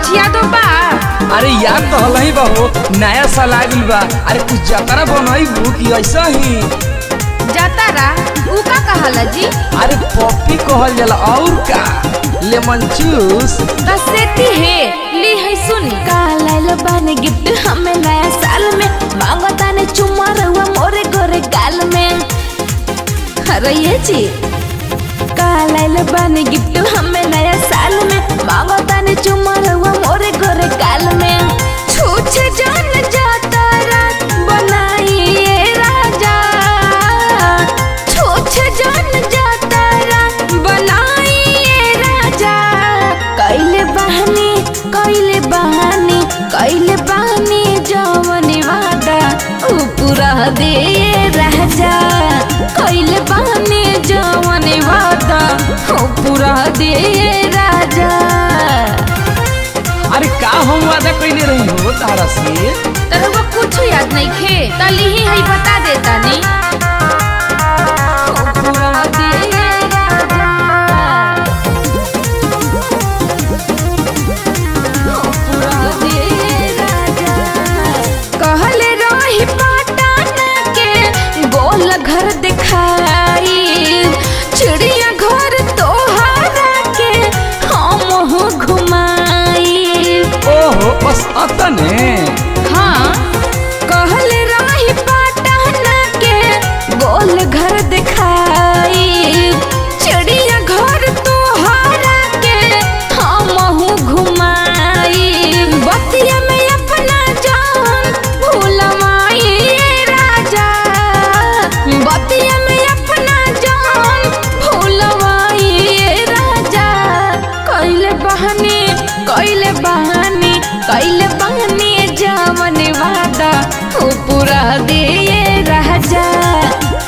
कुछ याद हो बा? अरे याद तो हल ही बहो, नया साल आ गइल बा। अरे कुछ जतरा बनई कि ऐसा ही जातारा ऊ का कहला जी? अरे पॉपी कहल जाला और का लेमन जूस दसेती है ली है सुनी। काला बाने गिफ्ट हमें नया साल में मांगता ने चुम्मा रहुआ मोरे गोरे गाल में। अरे ये जी काला बाने गिफ्ट हमें नया साल में मांगता ने चुम्मा रहुआ मोरे गोरे गाल में। छूछे जान जाता रात बनाइए राजा, छूछे जान जाता रात बनाइए राजा। कैले बहानी कैले बहानी कैले बहानी जवनी वादा ऊ पूरा दे राजा। कैले बहानी जवनी वादा ऊ पूरा दे राजा। अरे का हम वादा कइले रही हो तारा से? तरवा कुछ याद नहीं खे तली ही है बता देता नी। पूरा दे राजा, पूरा दे राजा। कहले रही पटना के गोल घर दिखाई, चिड़िया घर तोहरा के हम घुमाई। ओहो बस अतने। हाँ कहले रही पटना के गोल घर दिखाई, चिड़िया घर तोहरा के हम घुमाई। बतिया में अपना जान भूलवाई राजा, बतिया में अपना जान भूलवाई राजा। कैले बहानी कैले बहानी कैले बहानी जवन वादा ऊ पूरा दे राजा।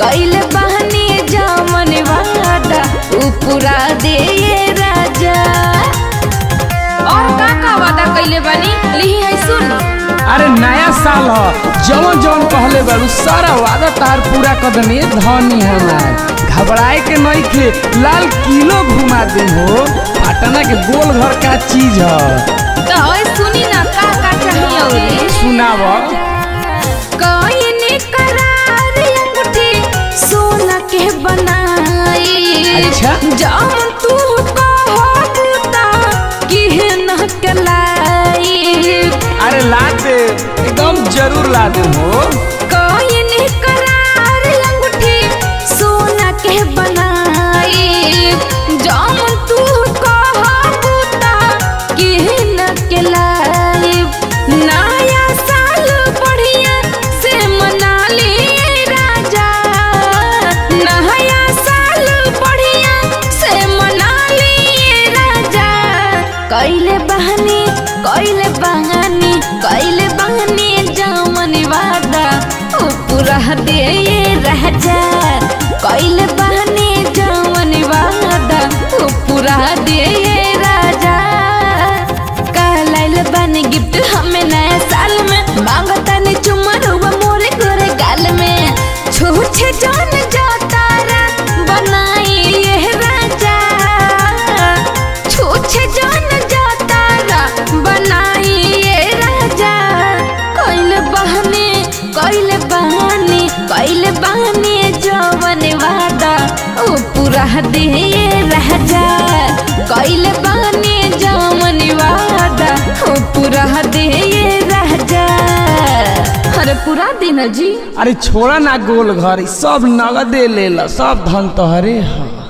कैले बहानी जवन वादा ऊ पूरा दे राजा। और का वादा कैले बानी ली है सुन। अरे नया साल ह, जवन जवन कहले बारू सारा वादा तार पूरा कर देनी धनी हमार। घबराए के नहीं खे, लाल किलो घुमा दे हो। पटना के गोल घर का चीज है तो सुनी ना का चाहिए और सुनाव। कहीं करार अंगूठी सोना के बनाई। अच्छा जाम तू कहबूता कि न कलाई। अरे ला दे, एकदम जरूर ला दे हो। कहीं करार अंगूठी सोना के बनाई। जाम तू कहबूता कि न कलाई। नया साल बढ़िया से मना लिए राजा, नया साल बढ़िया से मना लिए राजा। कैले बहानी कैले बहानी कैले बहानी जवन वादा ऊ पूरा दे राजा। कैले बहानी जवन वादा ऊ पूरा दे राजा। काला बन गिफ्ट हमें नया साल में मांगता ने चुम्मा रहुआ मोरे गोरे गाल में। छूछे जान जाता रात बनाइए राजा, छूछे जान जाता रात बनाइए राजा। कैले बहानी कैले बहानी कैले बहानी जवन वादा ऊ पूरा दे राजा। कैले बहानी जवन वादा ऊ पूरा दे राजा। अरे पूरा दिन जी। अरे छोड़ा ना गोल घर, सब नगदे ले ला, सब धन तोहरे है।